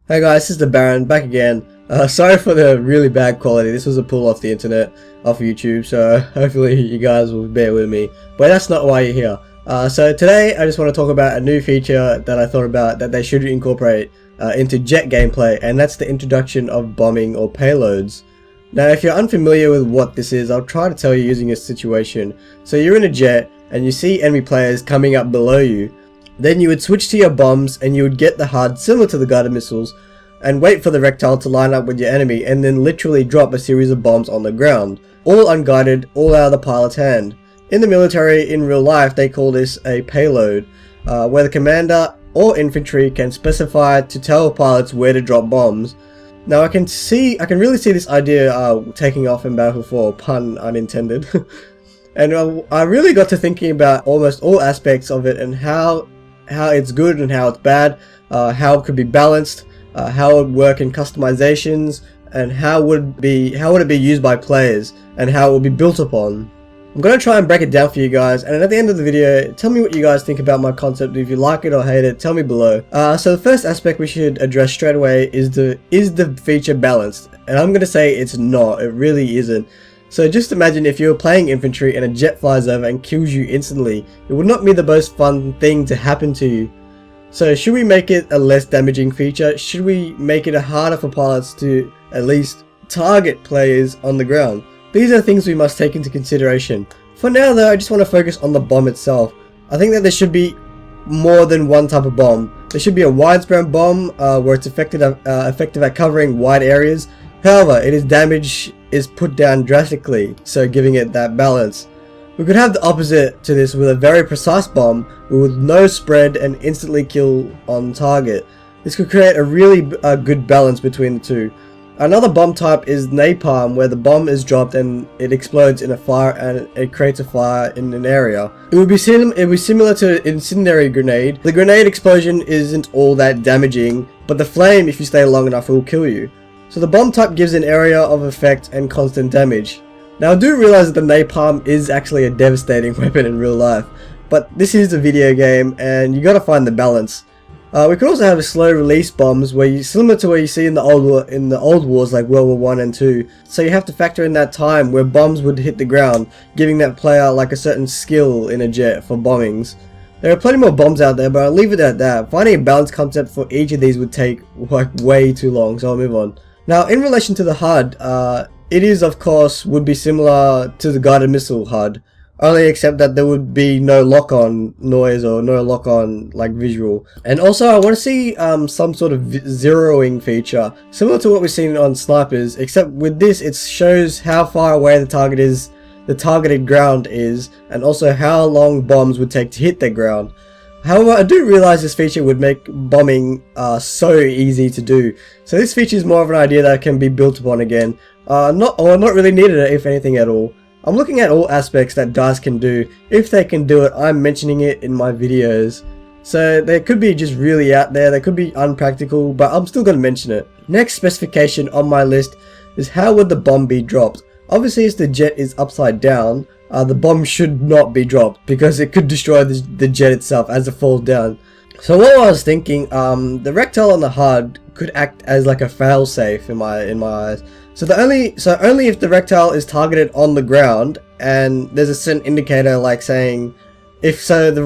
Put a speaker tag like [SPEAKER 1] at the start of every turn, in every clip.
[SPEAKER 1] Hey guys, this is the Baron back again. Sorry for the really bad quality. This was a pull off the internet, off YouTube, so hopefully you guys will bear with me. But that's not why you're here. So today I just want to talk about a new feature that I thought about that they should incorporate into jet gameplay, and that's the introduction of bombing or payloads. Now if you're unfamiliar with what this is, I'll try to tell you using a situation. So you're in a jet and you see enemy players coming up below you. Then you would switch to your bombs and you would get the HUD similar to the guided missiles and wait for the rectile to line up with your enemy and then literally drop a series of bombs on the ground. All unguided, all out of the pilot's hand. In the military, in real life, they call this a payload, where the commander or infantry can specify to tell pilots where to drop bombs. Now I can really see this idea taking off in Battlefield 4, pun unintended. And I really got to thinking about almost all aspects of it and how it's good and how it's bad, how it could be balanced, how it would work in customizations, and how would it be used by players, and how it would be built upon. I'm going to try and break it down for you guys, and at the end of the video, tell me what you guys think about my concept. If you like it or hate it, tell me below. So the first aspect we should address straight away is the feature balanced? And I'm going to say it's not. It really isn't. So just imagine if you were playing infantry and a jet flies over and kills you instantly. It would not be the most fun thing to happen to you. So should we make it a less damaging feature? Should we make it harder for pilots to at least target players on the ground? These are things we must take into consideration. For now though, I just want to focus on the bomb itself. I think that there should be more than one type of bomb. There should be a widespread bomb where it's effective at covering wide areas. However, its damage is put down drastically, so giving it that balance. We could have the opposite to this with a very precise bomb with no spread and instantly kill on target. This could create a really good balance between the two. Another bomb type is napalm, where the bomb is dropped and it explodes in a fire and it creates a fire in an area. It would be similar to an incendiary grenade. The grenade explosion isn't all that damaging, but the flame, if you stay long enough, will kill you. So the bomb type gives an area of effect and constant damage. Now I do realize that the napalm is actually a devastating weapon in real life, but this is a video game and you gotta find the balance. We could also have a slow release bombs similar to what you see in the old wars like World War I and II. So you have to factor in that time where bombs would hit the ground, giving that player like a certain skill in a jet for bombings. There are plenty more bombs out there, but I'll leave it at that. Finding a balanced concept for each of these would take like way too long, so I'll move on. Now in relation to the HUD, it is of course would be similar to the guided missile HUD, only except that there would be no lock-on noise or no lock-on like visual. And also I want to see some sort of zeroing feature similar to what we've seen on snipers, except with this it shows how far away the targeted ground is, and also how long bombs would take to hit the ground. However, I do realize this feature would make bombing so easy to do. So this feature is more of an idea that can be built upon again. Not really needed it, if anything at all. I'm looking at all aspects that DICE can do. If they can do it, I'm mentioning it in my videos. So they could be just really out there, they could be unpractical, but I'm still going to mention it. Next specification on my list is how would the bomb be dropped? Obviously, if the jet is upside down, the bomb should not be dropped because it could destroy the jet itself as it falls down. So what I was thinking, the rectile on the HUD could act as like a failsafe in my eyes. So only if the rectile is targeted on the ground and there's a certain indicator like saying if the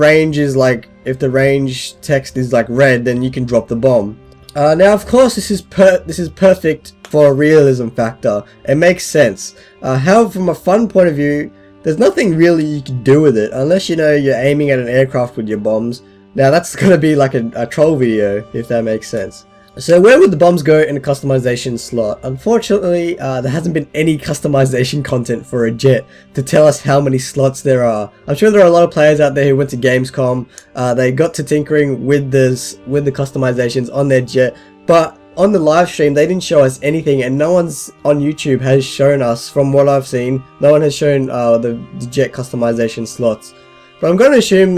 [SPEAKER 1] range text is like red, then you can drop the bomb. Now of course this is perfect for a realism factor. It makes sense. However, from a fun point of view, there's nothing really you can do with it unless you're aiming at an aircraft with your bombs. Now that's gonna be like a troll video, if that makes sense. So where would the bombs go in a customization slot? Unfortunately, there hasn't been any customization content for a jet to tell us how many slots there are. I'm sure there are a lot of players out there who went to Gamescom, they got to tinkering with the customizations on their jet, but on the live stream they didn't show us anything, and no one's on YouTube has shown us, from what I've seen, no one has shown the jet customization slots. But I'm going to assume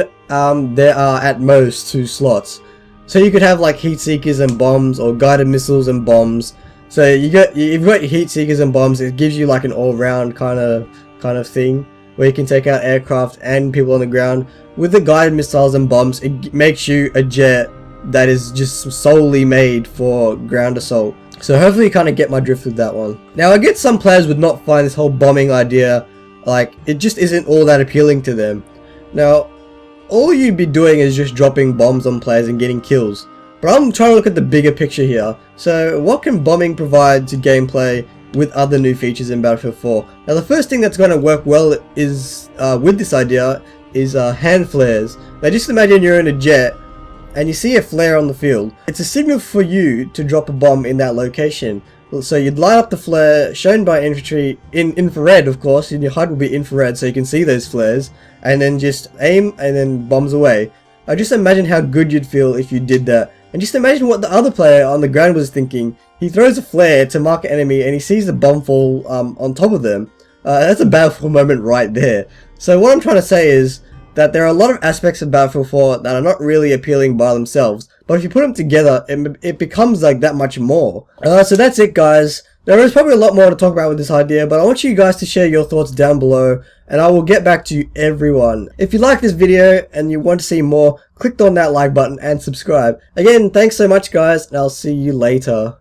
[SPEAKER 1] there are at most 2 slots. So you could have like heat seekers and bombs, or guided missiles and bombs. So you've got heat seekers and bombs. It gives you like an all-round kind of thing where you can take out aircraft and people on the ground. With the guided missiles and bombs, it makes you a jet that is just solely made for ground assault. So hopefully you kind of get my drift with that one. Now I get some players would not find this whole bombing idea, like, it just isn't all that appealing to them. Now, all you'd be doing is just dropping bombs on players and getting kills. But I'm trying to look at the bigger picture here. So what can bombing provide to gameplay with other new features in Battlefield 4? Now the first thing that's going to work well is with this idea is hand flares. Now just imagine you're in a jet and you see a flare on the field. It's a signal for you to drop a bomb in that location. So you'd light up the flare shown by infantry in infrared, of course, and your HUD will be infrared so you can see those flares, and then just aim and then bombs away. Just imagine how good you'd feel if you did that. And just imagine what the other player on the ground was thinking. He throws a flare to mark an enemy and he sees the bomb fall on top of them. That's a Battlefield moment right there. So what I'm trying to say is that there are a lot of aspects of Battlefield 4 that are not really appealing by themselves, but if you put them together, it becomes like that much more. So that's it, guys. There is probably a lot more to talk about with this idea, but I want you guys to share your thoughts down below, and I will get back to everyone. If you like this video and you want to see more, click on that like button and subscribe. Again, thanks so much, guys, and I'll see you later.